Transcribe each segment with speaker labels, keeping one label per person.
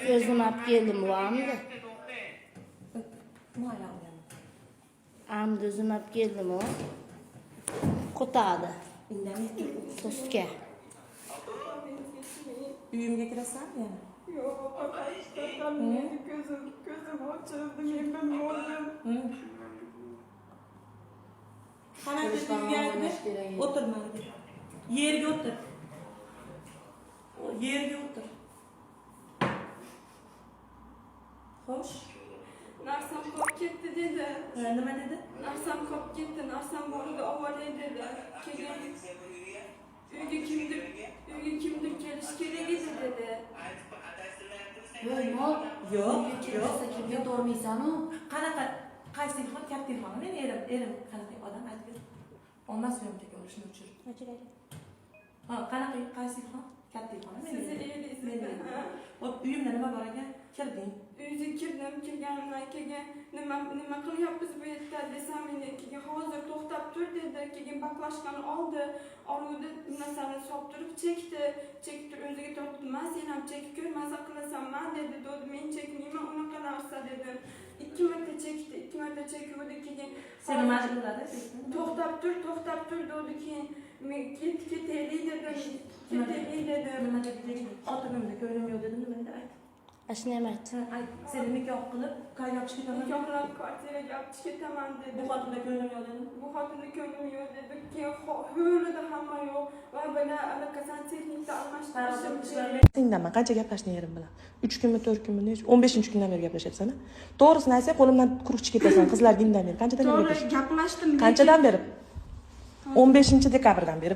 Speaker 1: Gözüm hep geldim var mı da? Am gözüm hep geldim o. Kotadı. Soske.
Speaker 2: Uyumga kirasan ya?
Speaker 3: Yok, gözüm açıldı, yemin oldum.
Speaker 2: Qana dedim geldi. O'tirma. Yerga o'tir. Yerga o'tir. Xo'sh.
Speaker 3: Narsam qolib ketdi dedi.
Speaker 2: Nima dedi?
Speaker 3: Narsam qolib ketdi, narsam borida ovoray dedi. Keyin uyga kimdir kelish kerak edi dedi.
Speaker 2: Yo'q.
Speaker 4: Kimga dormaysan-u?
Speaker 2: Qanaqa qaysi telefon? Katta telefon. Men erim qanaqa odam aytib ber. Ondan syomkaga olishni o'chirib. Ha, qanaqa qaysi telefon? Katta telefon.
Speaker 3: Sizni eringiz.
Speaker 2: Hop, uyimda nima bor ekan? Kirding.
Speaker 3: Uyga kirganimdan keyin nima qilyapmiz bu yerda desam, meni keyin hozir to'xtab tur dedi. Keyin baklashkani oldi narsani solib turib chekib turib o'ziga tortdi. Sen ham chekib ko'r, maza qilasanman dedi. Men chekmayman unaqa narsa dedi. 2 marta chekdi, 2 marta chekuvdi. Keyin
Speaker 2: Seni majbur qiladi.
Speaker 3: to'xtab tur dedi. Keyin men ketaylik dedim.
Speaker 2: Nima dedi? Otimimda ko'nglim yo'q dedim, nima ayt.
Speaker 1: Ashnam aytdi.
Speaker 2: Seni nikoh qilib, qaynoqchi ketaman.
Speaker 3: Nikohlab kvartiraga olib ketaman dedi.
Speaker 2: Bu xotinda ko'nglim yo'q dedim.
Speaker 3: Bu xotinda ko'nglim yo'q dedi. Keyin ho'lida hamma yo'q. Va bana allaqachon texnikda almashtirishim.
Speaker 2: Sendanman qancha gaplashgan yerim bilan. 3 kunmi, 4 kunmi, 15-kundan beri gaplashyapsan. To'g'risini aytsang, qo'limdan quruq ketasan. Qizlar dindan beri. Qanchadan beri?
Speaker 3: To'g'ri gaplashdim.
Speaker 2: Qanchadan beri? 15-dekabrdan beri.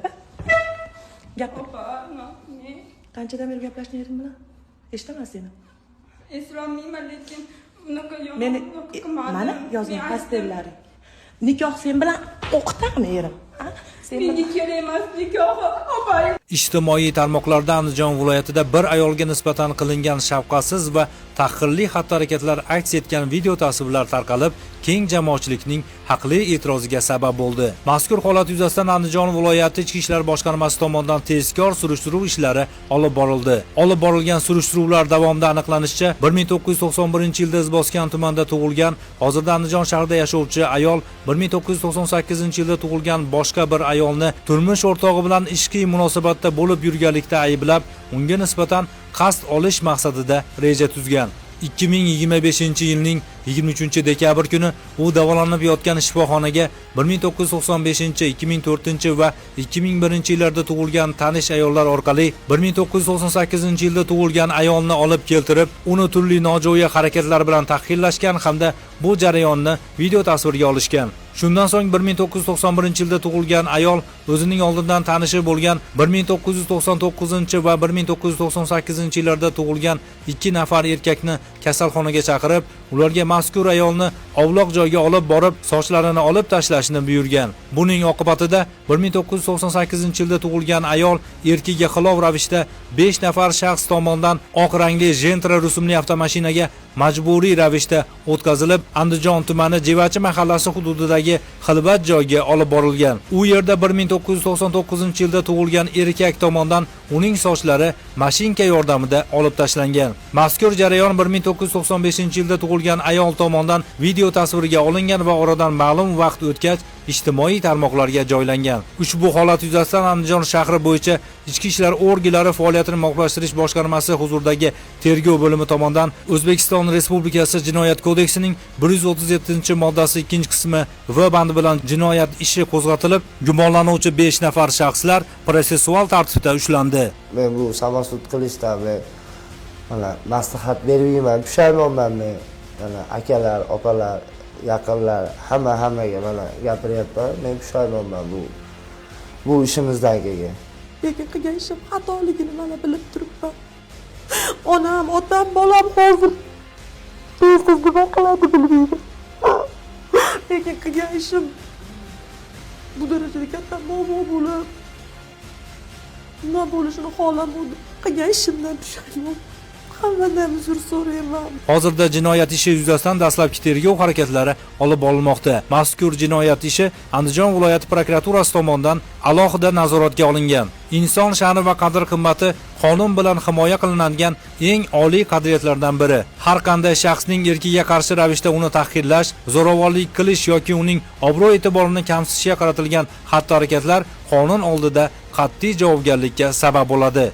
Speaker 2: Gapir. Qanchadan beri gaplashgan yerim bilan? Eshitaman seni.
Speaker 3: Esromayman lekin unaqa yo'q.
Speaker 2: Mana yozgan pastellaring. Nikoh sen bilan o'qitami erim?
Speaker 3: Menga kerak emas nikoh. Opay.
Speaker 5: Ijtimoiy tarmoqlarda Andijon viloyatida bir ayolga nisbatan qilingan shafqatsiz va tahqirli xatti-harakatlar aks etgan video tasvirlar tarqalib, keng jamoatchilikning haqli e'tiroziga sabab bo'ldi. Mazkur holat yuzasidan Andijon viloyati Ichki ishlar boshqarmasi tomonidan tezkor surishtiruv ishlari olib borildi. Olib borilgan surishtiruvlar davomida aniqlanishicha, 1991-yilda Izboskan tumanida tug'ilgan, hozirda Andijon shahrida yashovchi ayol 1998-yilda tug'ilgan boshqa bir ayolni turmush o'rtog'i bilan ishqiy munosabatda bo'lib yurganlikda ayblab, unga nisbatan qasd olish maqsadida reja tuzgan. 2025-yilning 23-dekabr kuni u davolanib yotgan shifoxonaga 1995, 2004 va 2001-yillarda tug'ilgan tanish ayollar orqali 1998-yilda tug'ilgan ayolni olib keltirib, uni turli nojo'ya harakatlar bilan tahqirlashgan hamda bu jarayonni video tasvirga olishgan. Shundan so'ng 1991-yilda tug'ilgan ayol o'zining oldindan tanishi bo'lgan 1999 va 1998-yillarda tug'ilgan 2 nafar erkakni kasalxonaga chaqirib, ularga mazkur ayolni ovloq joyga olib borib, sochlarini olib tashlashni buyurgan. Buning oqibatida 1998-yilda tug'ilgan ayol erkiga xilof ravishda 5 nafar shaxs tomonidan oq rangli Gentra rusumli avtomashinaga majburiy ravishda o'tkazilib, Andijon tumani Jevachi mahallasi hududidagi xilvat joyga olib borilgan. U yerda 1999-yilda tug'ilgan erkak tomonidan uning sochlari mashinka yordamida olib tashlangan. Mazkur jarayon 1995-yilda tug'ilgan ayol tomonidan video tasvirga olingan va oradan ma'lum vaqt o'tgach ijtimoiy tarmoqlarga joylangan. Ushbu holat yuzasidan Andijon shahri bo'yicha Ichki ishlar organlari faoliyatini muvofiqlashtirish boshqarmasi huzuridagi tergov bo'limi tomonidan O'zbekiston Respublikasi Jinoyat kodeksining 137-moddasi 2-qismi V bandi bilan jinoyat ishi qo'zg'atilib, gumonlanuvchi 5 nafar shaxslar protsessual tartibda ushlandi.
Speaker 6: Men bu samosud qilishdan mana maslahat bermayman, pushaymonman men. Mana akalar, opalar, yaqinlar hammaga mana gapiryapman. Men pushaymonman bu ishimizdan keyin.
Speaker 2: Lekin qilgan ishim xatoligini mana bilib turibman. Onam, otam, bolam hozir tez nima qiladi bilmayman. Lekin qilgan ishim bu darajada katta muammo bo'lib, nima bo'lishini xohlamovdim. Qilgan ishimdan pushaymon. hammadan uzr so'rayman.
Speaker 5: Hozirda jinoyat ishi yuzasidan dastlabki tergov harakatlari olib borilmoqda. Mazkur jinoyat ishi Andijon viloyati prokuraturasi tomonidan alohida nazoratga olingan. Inson sha'ni va qadr-qimmati qonun bilan himoya qilinadigan eng oliy qadriyatlardan biri. Har qanday shaxsning erkiga qarshi ravishda uni tahqirlash, zo'ravonlik qilish yoki uning obro'-e'tiborini kamsitishga qaratilgan xatti-harakatlar qonun oldida qat'iy javobgarlikka sabab bo'ladi.